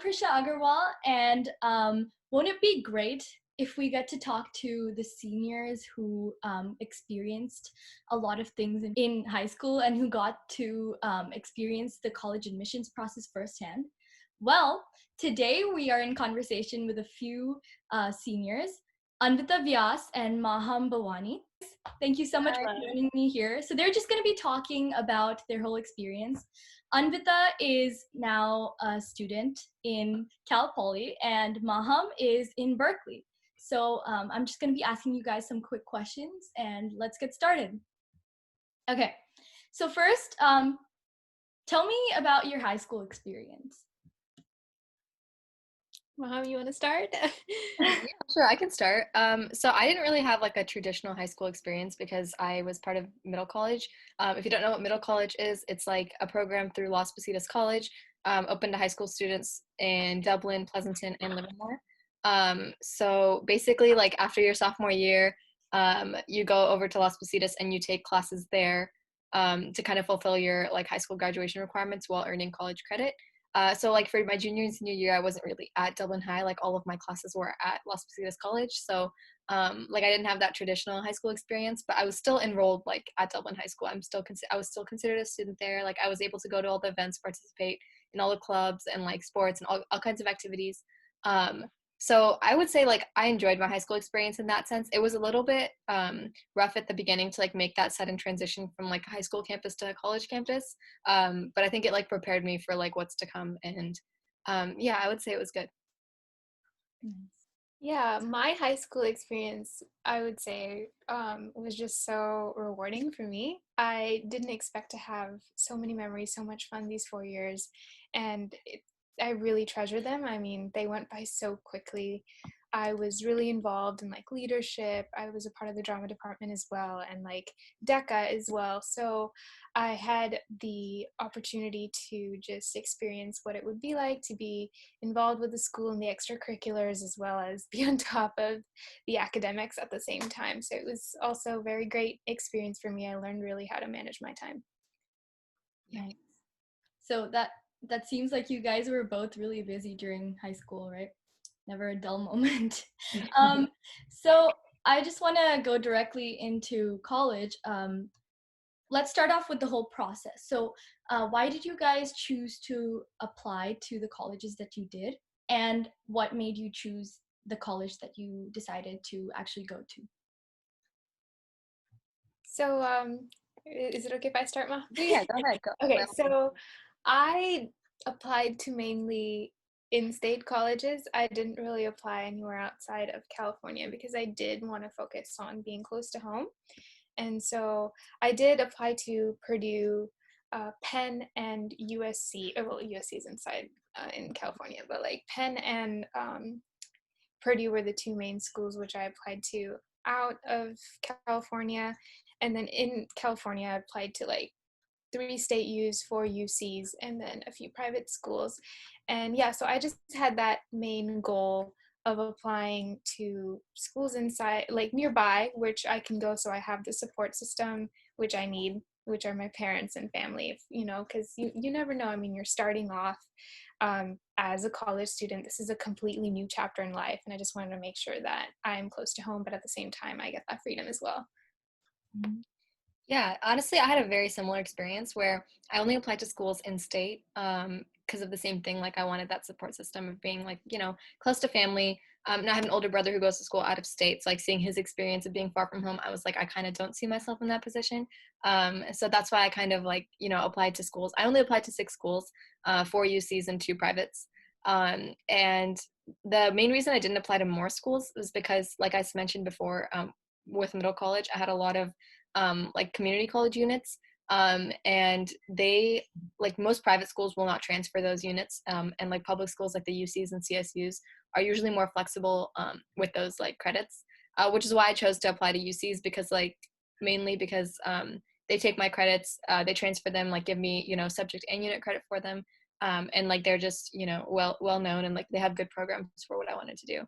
Krisha Agarwal, and won't it be great if we get to talk to the seniors who experienced a lot of things in high school and who got to experience the college admissions process firsthand? Well, today we are in conversation with a few seniors, Anvita, Vyas, and Maham, Bawaney. Thank you so much for joining me here. So they're just going to be talking about their whole experience. Anvita is now a student in CalPoly, and Maham is in Berkeley. So I'm just going to be asking you guys some quick questions, and let's get started. Okay, so first, tell me about your high school experience. Maham, you want to start? Yeah, sure, I can start. So I didn't really have like a traditional high school experience because I was part of middle college. If you don't know what middle college is, it's like a program through Las Positas College, open to high school students in Dublin, Pleasanton, and Livermore. So basically, like after your sophomore year, you go over to Las Positas and you take classes there to kind of fulfill your like high school graduation requirements while earning college credit. So like for my junior and senior year, I wasn't really at Dublin High. Like all of my classes were at Las Positas College. So like I didn't have that traditional high school experience, but I was still enrolled like at Dublin High School. I was still considered a student there. Like I was able to go to all the events, participate in all the clubs and like sports and all kinds of activities. So I would say like I enjoyed my high school experience in that sense. It was a little bit rough at the beginning to like make that sudden transition from like a high school campus to a college campus. But I think it like prepared me for like what's to come. And yeah, I would say it was good. Yeah, my high school experience, I would say, was just so rewarding for me. I didn't expect to have so many memories, so much fun these 4 years, and I really treasure them. I mean, they went by so quickly. I was really involved in like leadership. I was a part of the drama department as well, and like DECA as well. So I had the opportunity to just experience what it would be like to be involved with the school and the extracurriculars, as well as be on top of the academics at the same time. So it was also a very great experience for me. I learned really how to manage my time. Nice. So that seems like you guys were both really busy during high school, right? Never a dull moment. So I just want to go directly into college. Let's start off with the whole process. So why did you guys choose to apply to the colleges that you did? And what made you choose the college that you decided to actually go to? So is it okay if I start, Ma? Yeah, go ahead. Okay, so I applied to mainly in-state colleges. I didn't really apply anywhere outside of California because I did want to focus on being close to home. And so I did apply to Purdue, Penn, and USC. Well, USC is inside in California, but like Penn and Purdue were the two main schools which I applied to out of California. And then in California, I applied to like 3 state U's, 4 UCs, and then a few private schools. And yeah, so I just had that main goal of applying to schools inside, like nearby, which I can go so I have the support system which I need, which are my parents and family, because you never know. I mean, you're starting off as a college student. This is a completely new chapter in life, and I just wanted to make sure that I'm close to home, but at the same time, I get that freedom as well. Yeah, honestly, I had a very similar experience where I only applied to schools in state because of the same thing. Like I wanted that support system of being like, close to family. And I have an older brother who goes to school out of state. So like seeing his experience of being far from home, I was like, I kind of don't see myself in that position. So that's why I kind of like, applied to schools. I only applied to 6 schools, 4 UCs and 2 privates. And the main reason I didn't apply to more schools was because, like I mentioned before, with middle college, I had a lot of like community college units, and they, like most private schools, will not transfer those units, and like public schools like the UCs and CSUs are usually more flexible with those like credits, which is why I chose to apply to UCs, because like mainly because they take my credits, they transfer them, like give me subject and unit credit for them, and like they're just well known, and like they have good programs for what I wanted to do.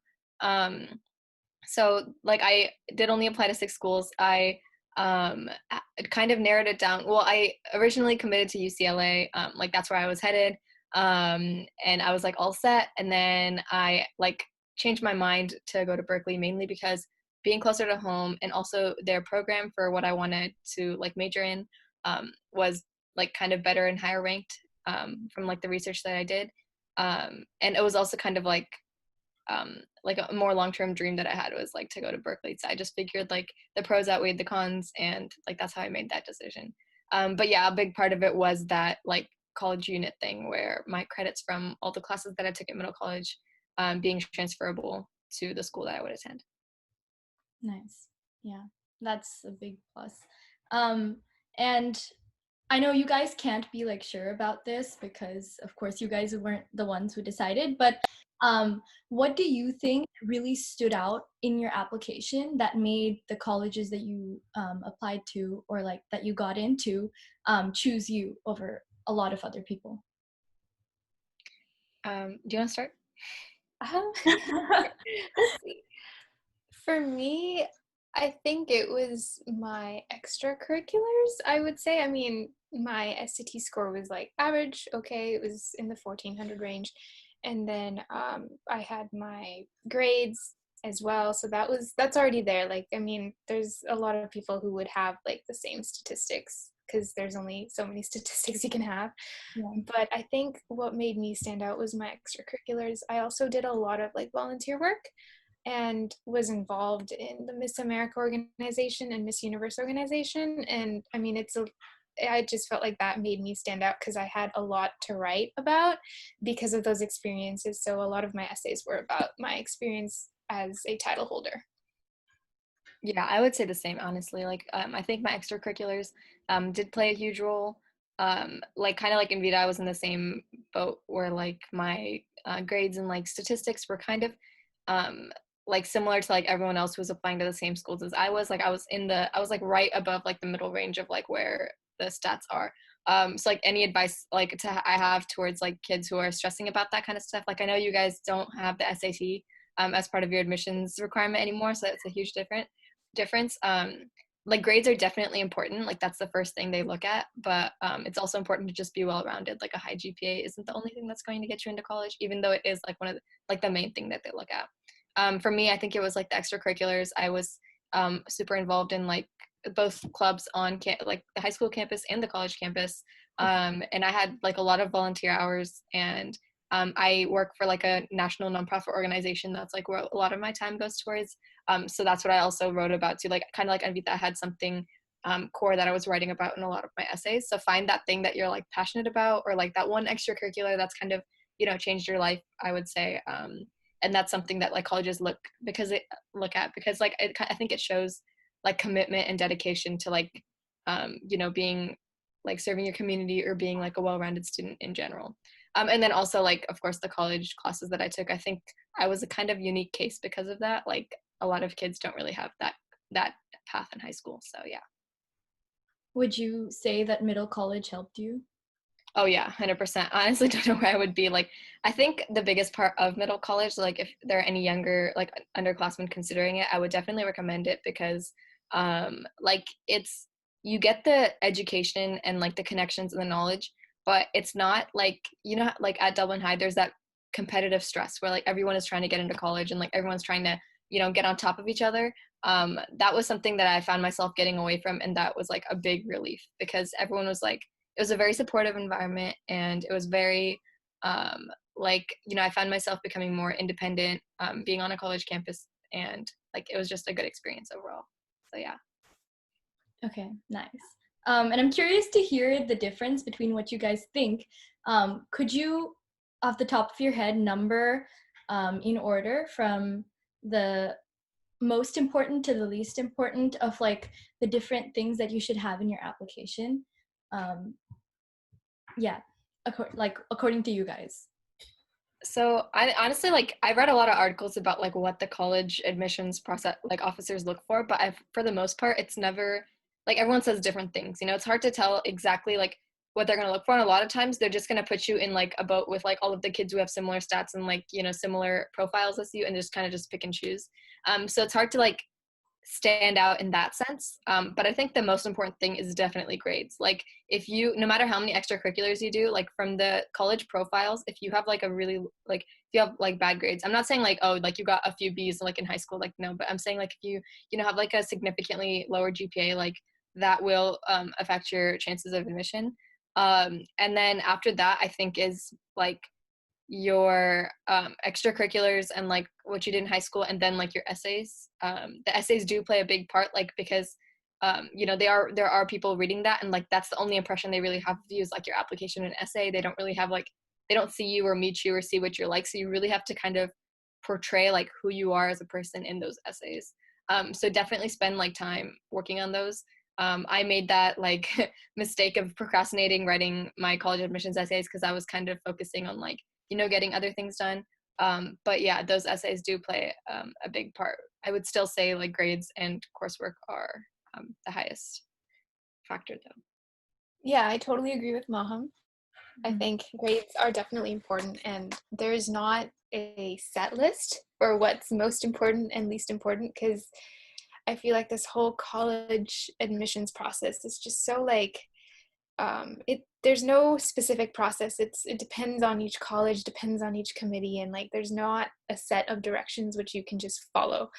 So like I did only apply to 6 schools. I kind of narrowed it down. Well, I originally committed to UCLA, like that's where I was headed. And I was like all set. And then I like changed my mind to go to Berkeley, mainly because being closer to home and also their program for what I wanted to like major in was like kind of better and higher ranked from like the research that I did. And it was also kind of like a more long-term dream that I had was like to go to Berkeley. So I just figured like the pros outweighed the cons, and like that's how I made that decision. But yeah, a big part of it was that like college unit thing where my credits from all the classes that I took at middle college being transferable to the school that I would attend. Nice. Yeah, that's a big plus. And I know you guys can't be like sure about this because of course you guys weren't the ones who decided, but what do you think really stood out in your application that made the colleges that you applied to or like that you got into choose you over a lot of other people? Do you want to start? Let's see. For me, I think it was my extracurriculars, I would say. I mean, my SAT score was like average, okay, it was in the 1400 range. And then I had my grades as well. So that's already there. Like, I mean, there's a lot of people who would have like the same statistics because there's only so many statistics you can have. Yeah. But I think what made me stand out was my extracurriculars. I also did a lot of like volunteer work and was involved in the Miss America organization and Miss Universe organization. And I mean, I just felt like that made me stand out because I had a lot to write about because of those experiences. So a lot of my essays were about my experience as a title holder. Yeah, I would say the same, honestly. Like, I think my extracurriculars did play a huge role. Like, kind of like Anvita, I was in the same boat where, like, my grades and, like, statistics were kind of, like, similar to, like, everyone else who was applying to the same schools as I was. Like, I was, like, right above, like, the middle range of, like, where the stats are. So, like, any advice, like, I have towards, like, kids who are stressing about that kind of stuff. Like, I know you guys don't have the SAT as part of your admissions requirement anymore, so that's a huge difference. Like grades are definitely important, like that's the first thing they look at, but it's also important to just be well-rounded. Like a high GPA isn't the only thing that's going to get you into college, even though it is like one of the main thing that they look at. For me, I think it was like the extracurriculars. I was super involved in like both clubs on like the high school campus and the college campus, and I had like a lot of volunteer hours, and I work for like a national nonprofit organization that's like where a lot of my time goes towards. So that's what I also wrote about too. Like kind of like Anvita, I had something core that I was writing about in a lot of my essays. So find that thing that you're like passionate about, or like that one extracurricular that's kind of, you know, changed your life, I would say. And that's something that like colleges look at because like I think it shows like commitment and dedication to like, you know, being like serving your community or being like a well-rounded student in general. And then also like, of course, the college classes that I took, I think I was a kind of unique case because of that. Like a lot of kids don't really have that path in high school. So yeah. Would you say that middle college helped you? Oh yeah, 100%. Honestly, don't know where I would be. Like, I think the biggest part of middle college, like if there are any younger like underclassmen considering it, I would definitely recommend it because, like you get the education and like the connections and the knowledge, but it's not like, you know, like at Dublin High, there's that competitive stress where like everyone is trying to get into college and like everyone's trying to, you know, get on top of each other. That was something that I found myself getting away from, and that was like a big relief because everyone was like, it was a very supportive environment, and it was very like, you know, I found myself becoming more independent being on a college campus, and like it was just a good experience overall. So yeah. Okay, nice. And I'm curious to hear the difference between what you guys think. Could you, off the top of your head, number in order from the most important to the least important of like the different things that you should have in your application? Yeah, according to you guys. So I honestly, like, I read a lot of articles about like what the college admissions process like officers look for, but for the most part, it's never like everyone says different things. You know, it's hard to tell exactly like what they're gonna look for, and a lot of times they're just gonna put you in like a boat with like all of the kids who have similar stats and like, you know, similar profiles as you, and just kind of just pick and choose. So it's hard to like stand out in that sense. But I think the most important thing is definitely grades. Like if you, no matter how many extracurriculars you do, like from the college profiles, if you have like a really, like if you have like bad grades, I'm not saying like, oh, like you got a few B's like in high school, like no, but I'm saying like if you know, have like a significantly lower GPA, like that will affect your chances of admission. And then after that, I think is like your extracurriculars and like what you did in high school, and then like your essays. The essays do play a big part, like because you know, there are people reading that, and like that's the only impression they really have of you is like your application and essay. They don't really have like, they don't see you or meet you or see what you're like, so you really have to kind of portray like who you are as a person in those essays. So definitely spend like time working on those. I made that like mistake of procrastinating writing my college admissions essays because I was kind of focusing on like, you know, getting other things done. But yeah, those essays do play a big part. I would still say like grades and coursework are the highest factor though. Yeah, I totally agree with Maham. I think grades are definitely important, and there's not a set list for what's most important and least important, because I feel like this whole college admissions process is just so like there's no specific process. It depends on each college, depends on each committee, and like there's not a set of directions which you can just follow.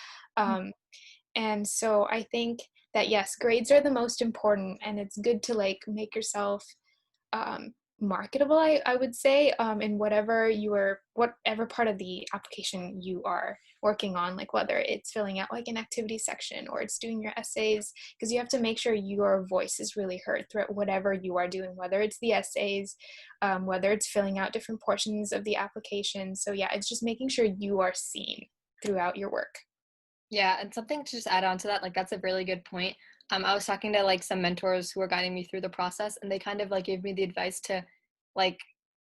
And so I think that yes, grades are the most important, and it's good to like make yourself marketable, I would say, in whatever part of the application you are working on, like whether it's filling out like an activity section or it's doing your essays, because you have to make sure your voice is really heard throughout whatever you are doing, whether it's the essays, whether it's filling out different portions of the application. So yeah, it's just making sure you are seen throughout your work. Yeah, and something to just add on to that, like that's a really good point. I was talking to like some mentors who were guiding me through the process, and they kind of like gave me the advice to like,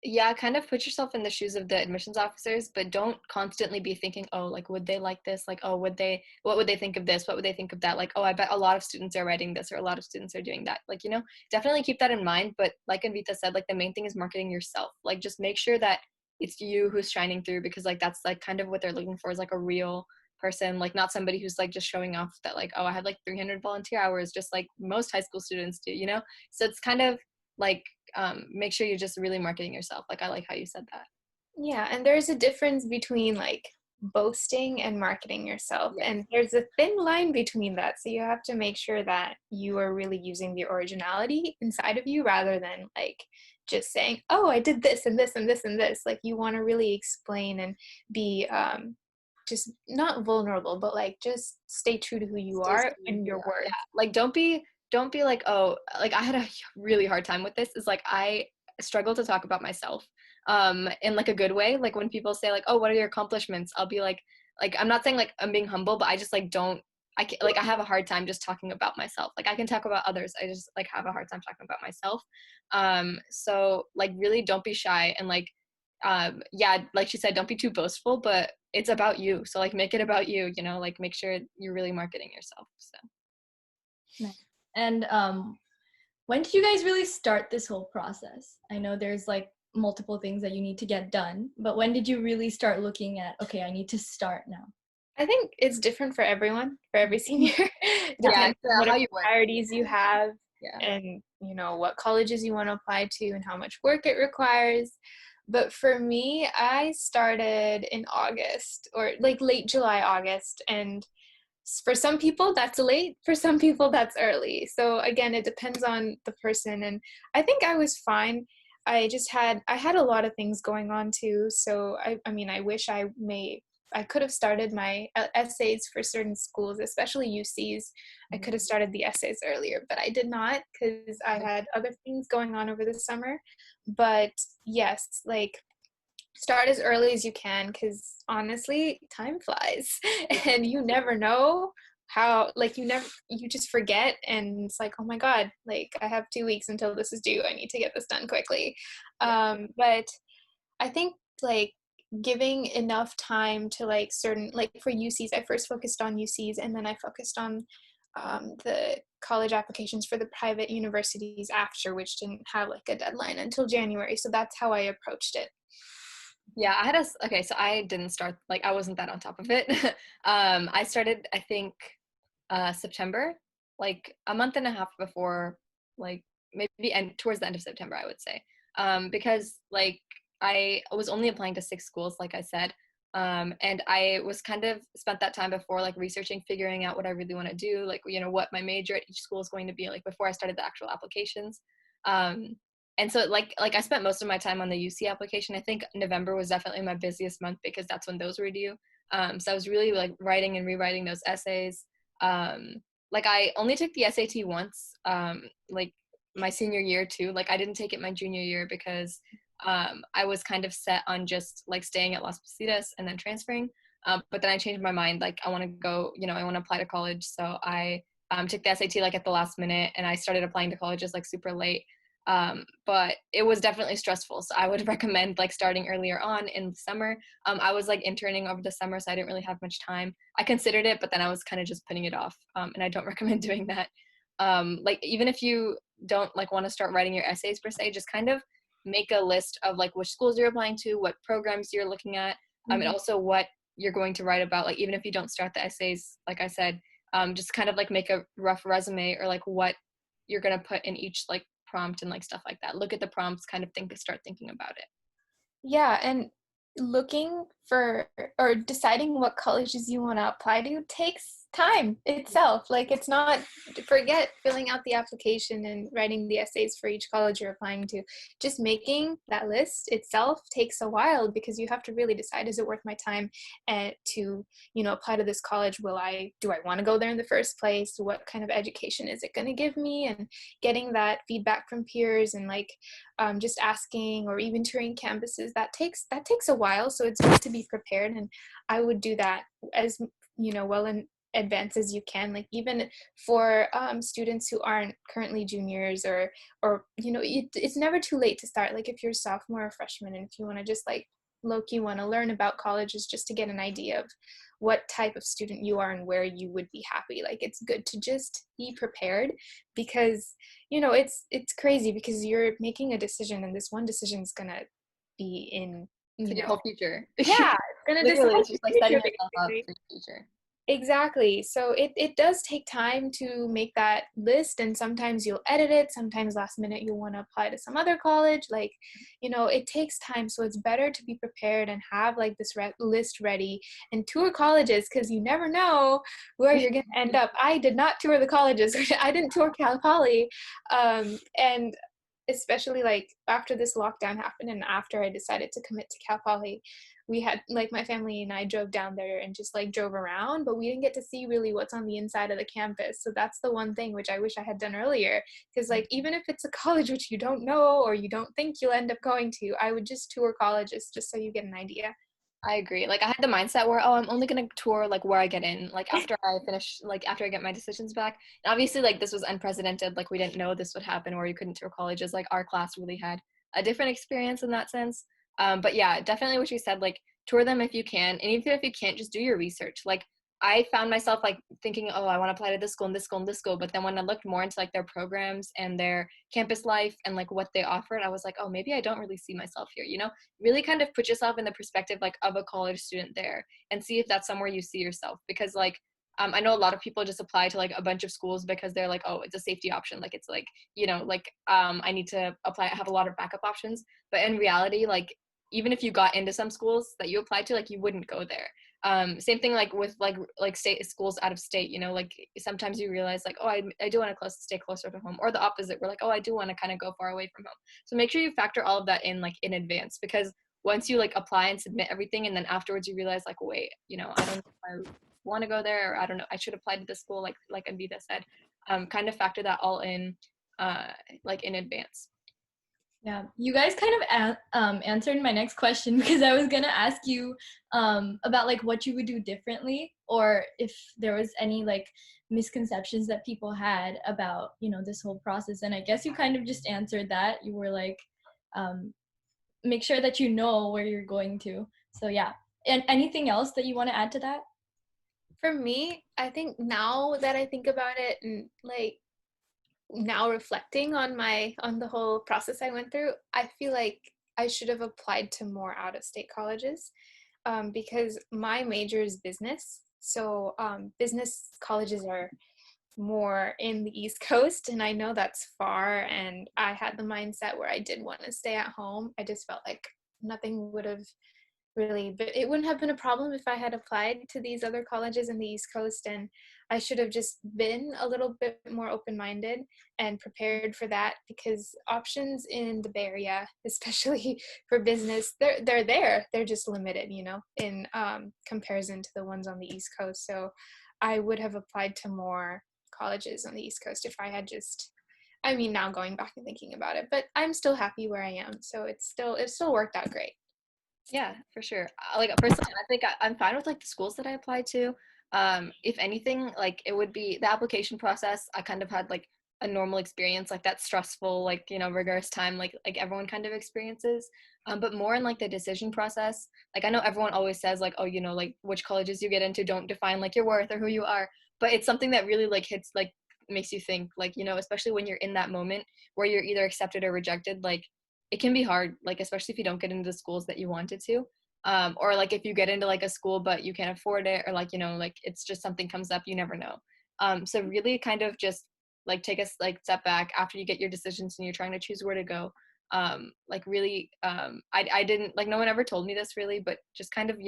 yeah, kind of put yourself in the shoes of the admissions officers, but don't constantly be thinking, oh, like, would they like this? Like, oh, what would they think of this? What would they think of that? Like, oh, I bet a lot of students are writing this, or a lot of students are doing that. Like, you know, definitely keep that in mind. But like Anvita said, like the main thing is marketing yourself. Like, just make sure that it's you who's shining through, because like that's like kind of what they're looking for, is like a real person, like not somebody who's like just showing off that like, oh, I had like 300 volunteer hours just like most high school students do, you know. So it's kind of like make sure you're just really marketing yourself. Like I like how you said that. Yeah, and there's a difference between like boasting and marketing yourself, Yes. and there's a thin line between that, so you have to make sure that you are really using the originality inside of you rather than like just saying, oh, I did this and this and this and this. Like you want to really explain and be just not vulnerable, but like just stay true to who you are in your words. Yeah, like don't be like, oh, like I had a really hard time with this, is like I struggle to talk about myself in like a good way. Like when people say like, oh, what are your accomplishments, I'll be like I'm not saying like I'm being humble, but I just like don't, I can, like I have a hard time just talking about myself. Like I can talk about others, I just like have a hard time talking about myself. So like really don't be shy, and like yeah, like she said, don't be too boastful, but it's about you, so like make it about you, you know, like make sure you're really marketing yourself. So Nice. And when did you guys really start this whole process? I know there's like multiple things that you need to get done, but when did you really start looking at, okay, I need to start now? I think it's different for everyone, for every senior. yeah, Depends on what how you work. priorities you have, Yeah. and you know what colleges you want to apply to and how much work it requires. But for me, I started in August, or like late July, August, and for some people that's late, for some people that's early. So again, it depends on the person, and I think I was fine. I had a lot of things going on too, so I mean, I wish I could have started my essays for certain schools, especially UCs. I could have started the essays earlier, but I did not because I had other things going on over the summer. But yes, like start as early as you can, because honestly, time flies and you never know how, like you just forget, and it's like, oh my God, like I have 2 weeks until this is due. I need to get this done quickly. But I think like giving enough time to like certain, like for UCs, I first focused on UCs, and then I focused on the college applications for the private universities after, which didn't have like a deadline until January. So that's how I approached it. Yeah, I had okay, so I didn't start, like I wasn't that on top of it. I started, I think September, like a month and a half before, like maybe towards the end of September, I would say, because like I was only applying to 6 schools, like I said, and I was kind of spent that time before like researching, figuring out what I really want to do, like what my major at each school is going to be, like before I started the actual applications. And so like I spent most of my time on the UC application. I think November was definitely my busiest month because that's when those were due. So I was really like writing and rewriting those essays. Like I only took the SAT once, like my senior year too. Like I didn't take it my junior year because I was kind of set on just like staying at Las Positas and then transferring. But then I changed my mind. Like I want to go, I want to apply to college. So I took the SAT like at the last minute, and I started applying to colleges like super late. But it was definitely stressful. So I would recommend like starting earlier on in the summer. I was like interning over the summer, so I didn't really have much time. I considered it, but then I was kind of just putting it off. And I don't recommend doing that. Like even if you don't like want to start writing your essays per se, just kind of make a list of like which schools you're applying to, what programs you're looking at, and also what you're going to write about. Like even if you don't start the essays, like I said, just kind of like make a rough resume or like what you're going to put in each like prompt and like stuff like that. Look at the prompts, kind of start thinking about it. Yeah, and looking for or deciding what colleges you want to apply to takes time itself. Like it's not, forget filling out the application and writing the essays for each college you're applying to. Just making that list itself takes a while because you have to really decide, is it worth my time and to, apply to this college? Do I want to go there in the first place? What kind of education is it going to give me? And getting that feedback from peers and like just asking or even touring campuses, that takes a while. So it's good to be prepared, and I would do that as well in advance as you can. Like even for students who aren't currently juniors or it's never too late to start. Like if you're a sophomore or freshman, and if you want to just like low-key want to learn about colleges just to get an idea of what type of student you are and where you would be happy, like it's good to just be prepared, because it's crazy because you're making a decision, and this one decision is gonna be in your whole future. Yeah, it's gonna literally decide it's just like setting future, yourself up basically. for the future. Exactly. So it does take time to make that list, and sometimes you'll edit it, sometimes last minute you'll want to apply to some other college. Like, it takes time. So it's better to be prepared and have like this list ready and tour colleges, because you never know where you're going to end up. I did not tour the colleges. I didn't tour CalPoly. And especially like after this lockdown happened and after I decided to commit to CalPoly, we had like my family and I drove down there and just like drove around, but we didn't get to see really what's on the inside of the campus. So that's the one thing which I wish I had done earlier, because like even if it's a college which you don't know or you don't think you'll end up going to, I would just tour colleges just so you get an idea. I agree. Like I had the mindset where, I'm only going to tour like where I get in, like after I finish, like after I get my decisions back. And obviously like this was unprecedented. Like we didn't know this would happen where you couldn't tour colleges. Like our class really had a different experience in that sense. But yeah, definitely what you said, like tour them if you can. And even if you can't, just do your research. Like I found myself like thinking, oh, I want to apply to this school and this school and this school. But then when I looked more into like their programs and their campus life and like what they offered, I was like, oh, maybe I don't really see myself here, really kind of put yourself in the perspective like of a college student there and see if that's somewhere you see yourself. Because like, I know a lot of people just apply to like a bunch of schools because they're like, oh, it's a safety option. Like it's like, I need to apply, I have a lot of backup options. But in reality, like, even if you got into some schools that you applied to, like you wouldn't go there. Same thing like with like state schools out of state, like sometimes you realize like, oh, I do want to stay closer to home, or the opposite, we're like, oh, I do want to kind of go far away from home. So make sure you factor all of that in like in advance, because once you like apply and submit everything and then afterwards you realize like, wait, I don't know if I want to go there, or I don't know, I should apply to this school, like Anvita said. Kind of factor that all in like in advance. Yeah, you guys kind of answered my next question, because I was gonna ask you about like what you would do differently, or if there was any like misconceptions that people had about this whole process. And I guess you kind of just answered that. You were like, make sure that you know where you're going to. So yeah. And anything else that you want to add to that? For me, I think now that I think about it, and like now reflecting on the whole process I went through, I feel like I should have applied to more out-of-state colleges, because my major is business. So business colleges are more in the East Coast, and I know that's far, and I had the mindset where I did want to stay at home. I just felt like nothing would have really, but it wouldn't have been a problem if I had applied to these other colleges in the East Coast, and I should have just been a little bit more open-minded and prepared for that, because options in the Bay Area, especially for business, they're there. They're just limited, in comparison to the ones on the East Coast. So I would have applied to more colleges on the East Coast if I had just, now going back and thinking about it, but I'm still happy where I am. So it still worked out great. Yeah, for sure. Like personally, I think I'm fine with like the schools that I applied to. If anything, like it would be the application process. I kind of had like a normal experience, like that stressful, like rigorous time, like everyone kind of experiences. But more in like the decision process. Like I know everyone always says like, oh, like which colleges you get into don't define like your worth or who you are. But it's something that really like hits, like makes you think, like especially when you're in that moment where you're either accepted or rejected, like it can be hard, like especially if you don't get into the schools that you wanted to, or like if you get into like a school but you can't afford it, or like like it's just something comes up, you never know. So really kind of just like take a like step back after you get your decisions and you're trying to choose where to go. Like really, I didn't, like no one ever told me this really, but just kind of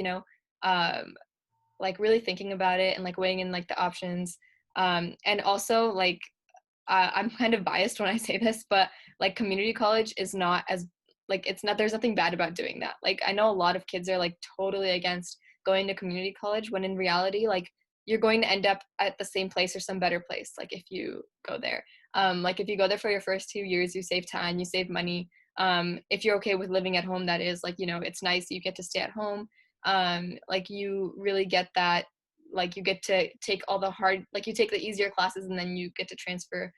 like really thinking about it and like weighing in like the options, and also like I'm kind of biased when I say this, but like community college is not as like, it's not, there's nothing bad about doing that. Like I know a lot of kids are like totally against going to community college, when in reality, like you're going to end up at the same place or some better place. Like if you go there, like if you go there for your first 2 years, you save time, you save money. If you're okay with living at home, that is like, it's nice, you get to stay at home. Like you really get that, like you get to take all the hard, like you take the easier classes and then you get to transfer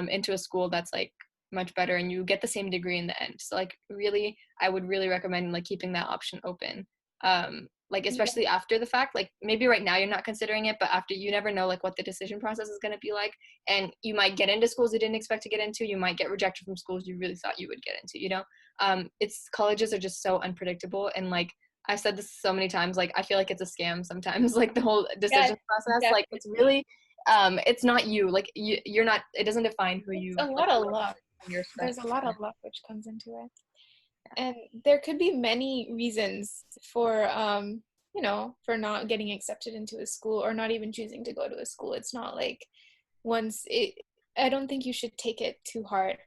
into a school that's like much better, and you get the same degree in the end. So like really, I would really recommend like keeping that option open. Like especially after the fact, like maybe right now you're not considering it, but after, you never know like what the decision process is going to be like, and you might get into schools you didn't expect to get into, you might get rejected from schools you really thought you would get into. It's, colleges are just so unpredictable, and like I've said this so many times, like I feel like it's a scam sometimes, like the whole decision process. Definitely. Like it's really it's not you, like you're not, it doesn't define who you, It's a lot of luck. There's a lot of luck which comes into it. And there could be many reasons for for not getting accepted into a school, or not even choosing to go to a school. It's not like I don't think you should take it too hard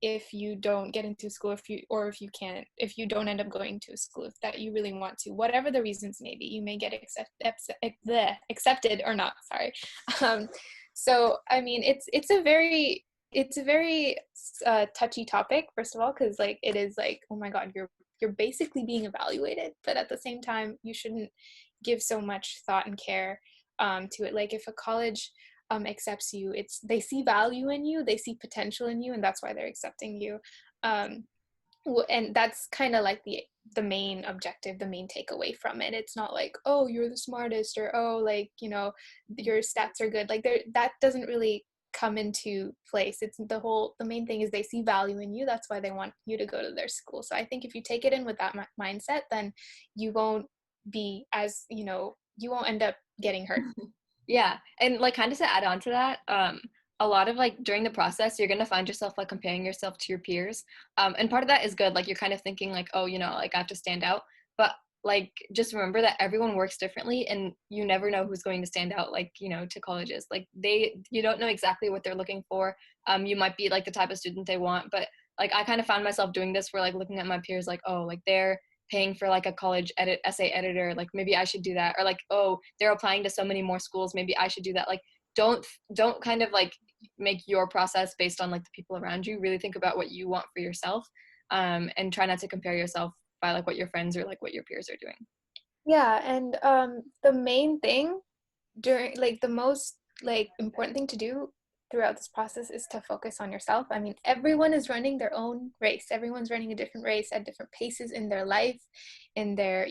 if you don't get into school, if you don't end up going to a school that you really want to, whatever the reasons may be. You may get accepted or not, sorry. So I mean, it's a very touchy topic, first of all, because like it is like, oh my god, you're basically being evaluated, but at the same time you shouldn't give so much thought and care to it. Like if a college accepts you, they see value in you, they see potential in you, and that's why they're accepting you. And that's kind of like the main objective, the main takeaway from it. It's not like, oh, you're the smartest, or oh, like your stats are good. Like that doesn't really come into place. It's the main thing is they see value in you. That's why they want you to go to their school. So I think if you take it in with that mindset, then you won't be as you won't end up getting hurt. Yeah, and like kind of to add on to that, a lot of like during the process, you're gonna find yourself like comparing yourself to your peers, and part of that is good. Like you're kind of thinking like, oh, like I have to stand out, but like just remember that everyone works differently, and you never know who's going to stand out, like to colleges. Like you don't know exactly what they're looking for. You might be like the type of student they want, but like I kind of found myself doing this, where like looking at my peers, like, oh, like they're paying for like a college essay editor, like maybe I should do that, or like, oh, they're applying to so many more schools, maybe I should do that. Like don't kind of like make your process based on like the people around you. Really think about what you want for yourself, and try not to compare yourself by like what your friends or like what your peers are doing. Yeah, and the main thing during like the most like important thing to do throughout this process is to focus on yourself. I mean, everyone is running their own race. Everyone's running a different race at different paces in their life, in their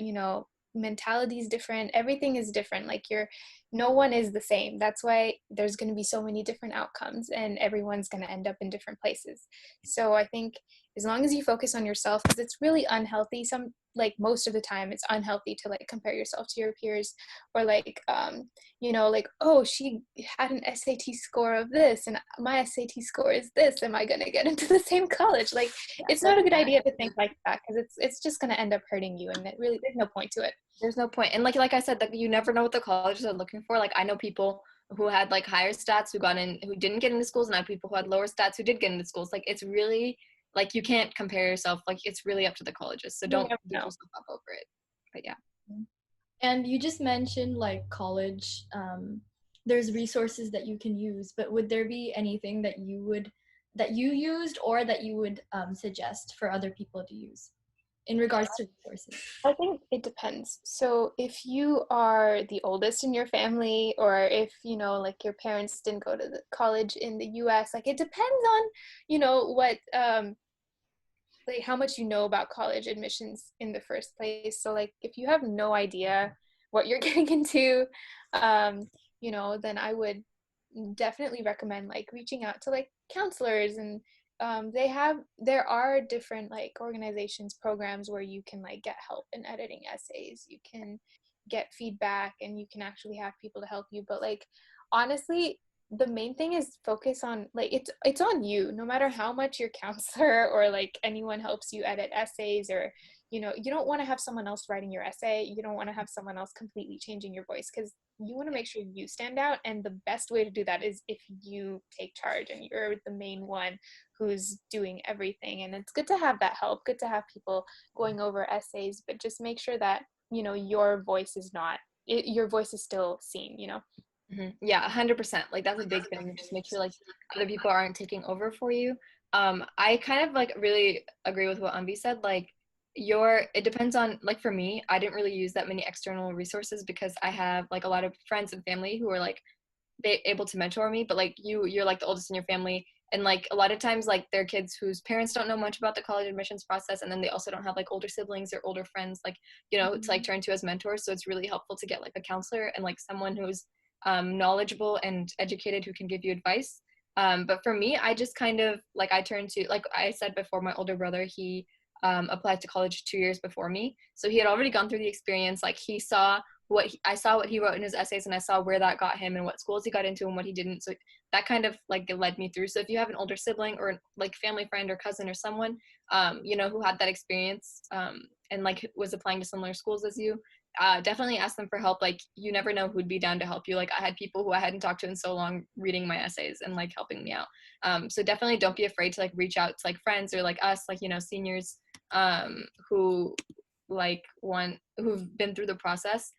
mentality is different. Everything is different. Like no one is the same. That's why there's going to be so many different outcomes, and everyone's going to end up in different places. So I think as long as you focus on yourself, because it's really unhealthy like most of the time it's unhealthy to like compare yourself to your peers, or like like, oh, she had an SAT score of this and my SAT score is this, am I going to get into the same college? Like, it's not a good idea to think like that, because it's just going to end up hurting you, and it really, there's no point to it. There's no point. And like I said, like, you never know what the colleges are looking for. Like, I know people who had like higher stats who didn't get into schools, and I have people who had lower stats who did get into schools. Like, it's really, like, you can't compare yourself. Like, it's really up to the colleges. So don't beat yourself up over it. But yeah. And you just mentioned like college, there's resources that you can use, but would there be anything that you used or that you would suggest for other people to use in regards to resources? I think it depends. So if you are the oldest in your family, or if, like your parents didn't go to the college in the US, like it depends on, what, like how much you know about college admissions in the first place. So like if you have no idea what you're getting into, then I would definitely recommend like reaching out to like counselors, and there are different like organizations, programs where you can like get help in editing essays, you can get feedback, and you can actually have people to help you. But like, honestly, the main thing is focus on, like, it's on you. No matter how much your counselor or like anyone helps you edit essays, or you don't want to have someone else writing your essay, you don't want to have someone else completely changing your voice, because you want to make sure you stand out. And the best way to do that is if you take charge and you're the main one who's doing everything. And it's good to have that help, good to have people going over essays, but just make sure that your voice is your voice is still seen. Mm-hmm. Yeah, 100%. Like, that's a big thing. Just make sure like other people aren't taking over for you. I kind of like really agree with what Anvi said. Like, it depends on, like, for me, I didn't really use that many external resources because I have like a lot of friends and family who are like able to mentor me. But like you're like the oldest in your family, and like a lot of times like there are kids whose parents don't know much about the college admissions process, and then they also don't have like older siblings or older friends like to like turn to as mentors. So it's really helpful to get like a counselor and like someone who's knowledgeable and educated who can give you advice. But for me, I just kind of like, I turned to, like I said before, my older brother, he applied to college 2 years before me, so he had already gone through the experience. Like, he saw I saw what he wrote in his essays, and I saw where that got him and what schools he got into and what he didn't. So that kind of like led me through. So if you have an older sibling or like family friend or cousin or someone who had that experience and like was applying to similar schools as you, definitely ask them for help. Like, you never know who'd be down to help you. Like, I had people who I hadn't talked to in so long reading my essays and like helping me out. So definitely don't be afraid to like reach out to like friends or like us, like seniors who've been through the process.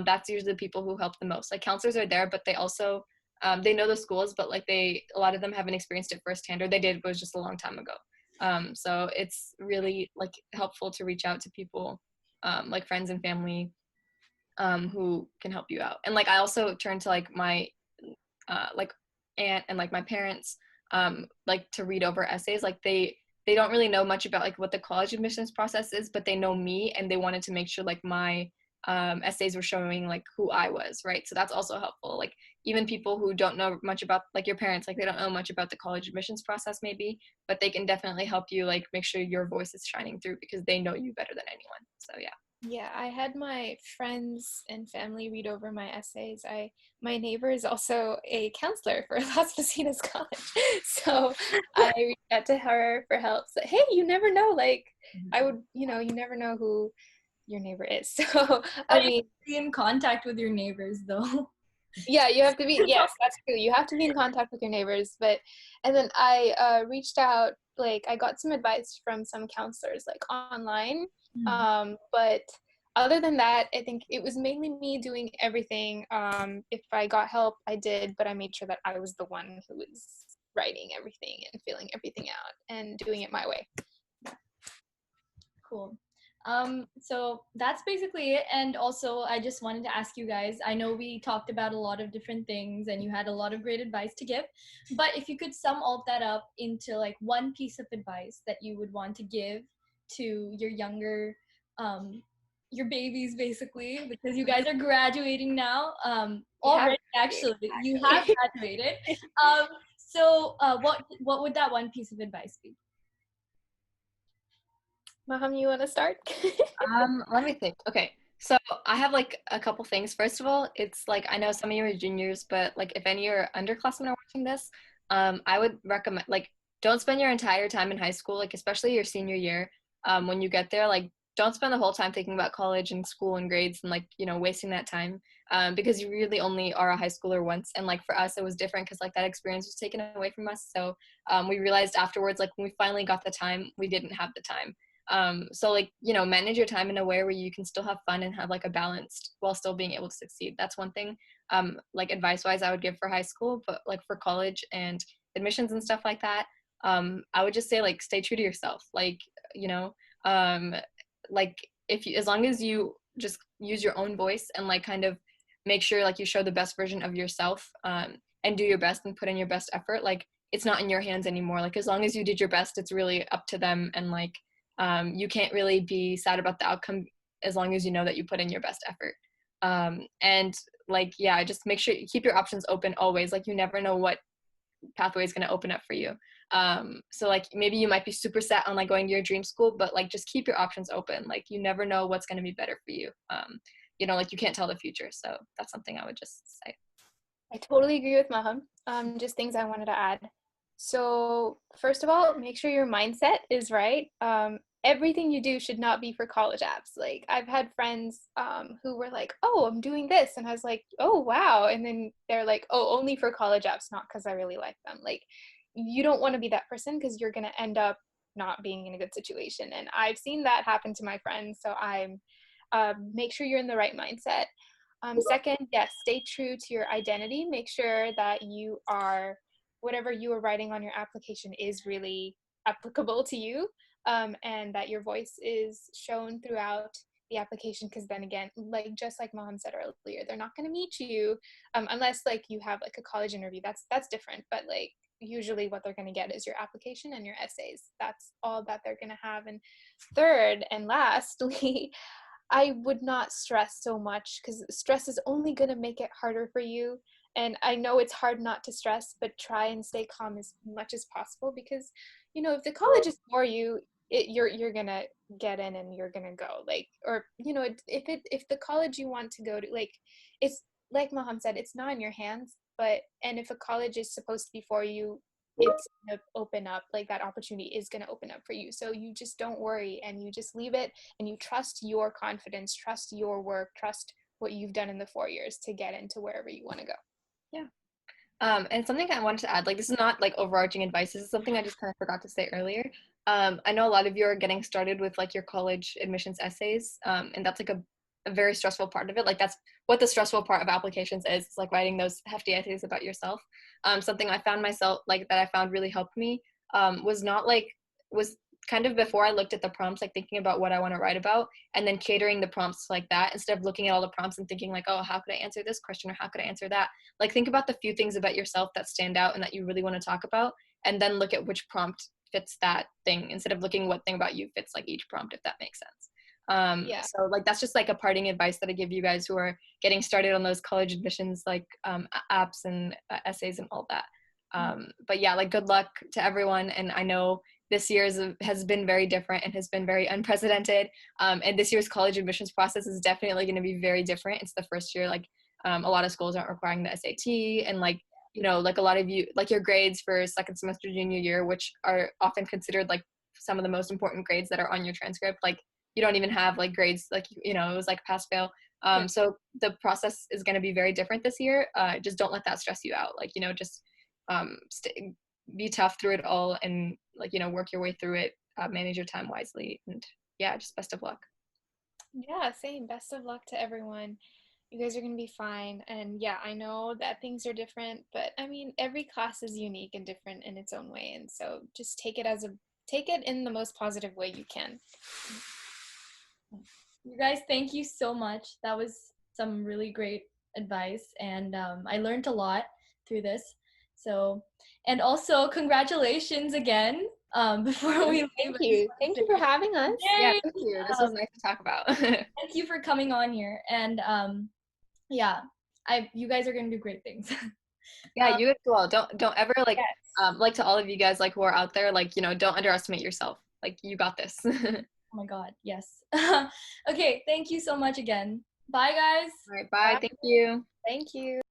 That's usually the people who help the most. Like, counselors are there, but they also they know the schools, but like a lot of them haven't experienced it firsthand, or they did, but it was just a long time ago. So it's really like helpful to reach out to people like friends and family who can help you out. And like, I also turn to like my like aunt and like my parents like to read over essays. Like, they don't really know much about like what the college admissions process is, but they know me, and they wanted to make sure like my essays were showing like who I was, right? So that's also helpful. Like, even people who don't know much about, like your parents, like they don't know much about the college admissions process maybe, but they can definitely help you like make sure your voice is shining through, because they know you better than anyone. So yeah. Yeah, I had my friends and family read over my essays. My neighbor is also a counselor for Las Positas College, so I reached out to her for help. So, hey, you never know, like, I would, you never know who your neighbor is. So, I mean, be in contact with your neighbors, though. yeah, you have to be, yes, that's true. You have to be in contact with your neighbors. And then I reached out, like, I got some advice from some counselors, like, online. But other than that, I think it was mainly me doing everything. If I got help, I did, but I made sure that I was the one who was writing everything and filling everything out and doing it my way. Cool. So that's basically it. And also, I just wanted to ask you guys, I know we talked about a lot of different things and you had a lot of great advice to give, but if you could sum all of that up into like one piece of advice that you would want to give to your younger, your babies basically, because you guys are graduating now, already actually, you have graduated. So what would that one piece of advice be? Maham, you want to start? Let me think. Okay, so I have like a couple things. First of all, it's like I know some of you are juniors, but like if any of your underclassmen are watching this, I would recommend like don't spend your entire time in high school, like especially your senior year. When you get there, like don't spend the whole time thinking about college and school and grades and like wasting that time. Because you really only are a high schooler once, and like for us, it was different because like that experience was taken away from us. So we realized afterwards, like when we finally got the time, we didn't have the time. So like manage your time in a way where you can still have fun and have like a balanced while still being able to succeed. That's one thing like advice wise I would give for high school. But like for college and admissions and stuff like that, I would just say like stay true to yourself. Like um like if you, as long as you just use your own voice and like kind of make sure like you show the best version of yourself, and do your best and put in your best effort, like it's not in your hands anymore. Like as long as you did your best, it's really up to them. And like you can't really be sad about the outcome as long as you know that you put in your best effort. And like, yeah, just make sure you keep your options open always. Like you never know what pathway is going to open up for you. So like maybe you might be super set on like going to your dream school, but like just keep your options open. Like you never know what's going to be better for you. Like you can't tell the future. So that's something I would just say. I totally agree with Maham. Just things I wanted to add. So first of all, make sure your mindset is right. Everything you do should not be for college apps. Like I've had friends who were like, "Oh, I'm doing this," and I was like, "Oh, wow!" And then they're like, "Oh, only for college apps, not because I really like them." Like you don't want to be that person because you're gonna end up not being in a good situation. And I've seen that happen to my friends. So I'm make sure you're in the right mindset. Second, yes, stay true to your identity. Make sure that you are, whatever you are writing on your application is really applicable to you, and that your voice is shown throughout the application. Because then again, like just like Maham said earlier, they're not going to meet you unless like you have like a college interview. That's different. But like usually what they're going to get is your application and your essays. That's all that they're going to have. And third and lastly, I would not stress so much because stress is only going to make it harder for you. And I know it's hard not to stress, but try and stay calm as much as possible because, if the college is for you, you're gonna get in and you're gonna go. Like, or if the college you want to go to, like, it's like Maham said, it's not in your hands. And if a college is supposed to be for you, it's going to open up, like that opportunity is going to open up for you. So you just don't worry and you just leave it and you trust your confidence, trust your work, trust what you've done in the 4 years to get into wherever you want to go. Yeah. And something I wanted to add, like this is not like overarching advice. This is something I just kind of forgot to say earlier. I know a lot of you are getting started with like your college admissions essays, and that's like a very stressful part of it. Like that's what the stressful part of applications is. It's like writing those hefty essays about yourself. Something I found myself like that I found really helped me was kind of before I looked at the prompts, like thinking about what I want to write about and then catering the prompts like that instead of looking at all the prompts and thinking like, oh, how could I answer this question or how could I answer that? Like think about the few things about yourself that stand out and that you really want to talk about, and then look at which prompt fits that thing instead of looking what thing about you fits like each prompt, if that makes sense. So like that's just like a parting advice that I give you guys who are getting started on those college admissions like apps and essays and all that. But yeah, like good luck to everyone. And I know this year has been very different and has been very unprecedented. And this year's college admissions process is definitely going to be very different. It's the first year, like a lot of schools aren't requiring the SAT, and like, like a lot of you, like your grades for second semester junior year, which are often considered like some of the most important grades that are on your transcript, like you don't even have like grades, like, it was like pass fail. So the process is going to be very different this year. Just don't let that stress you out. Like, just be tough through it all and like, work your way through it, manage your time wisely, and yeah, just best of luck. Yeah, same. Best of luck to everyone. You guys are going to be fine. And yeah, I know that things are different, but I mean, every class is unique and different in its own way. And so just take it in the most positive way you can. You guys, thank you so much. That was some really great advice, and I learned a lot through this. So, and also congratulations again. Before we leave, Thank you for having us. Yay! Yeah, thank you. This was nice to talk about. Thank you for coming on here, and yeah, you guys are gonna do great things. Yeah, you as well. Don't ever like Yes. like to all of you guys like who are out there, like don't underestimate yourself. Like you got this. Oh my God, yes. Okay, thank you so much again. Bye, guys. All right, bye. Thank you. Thank you.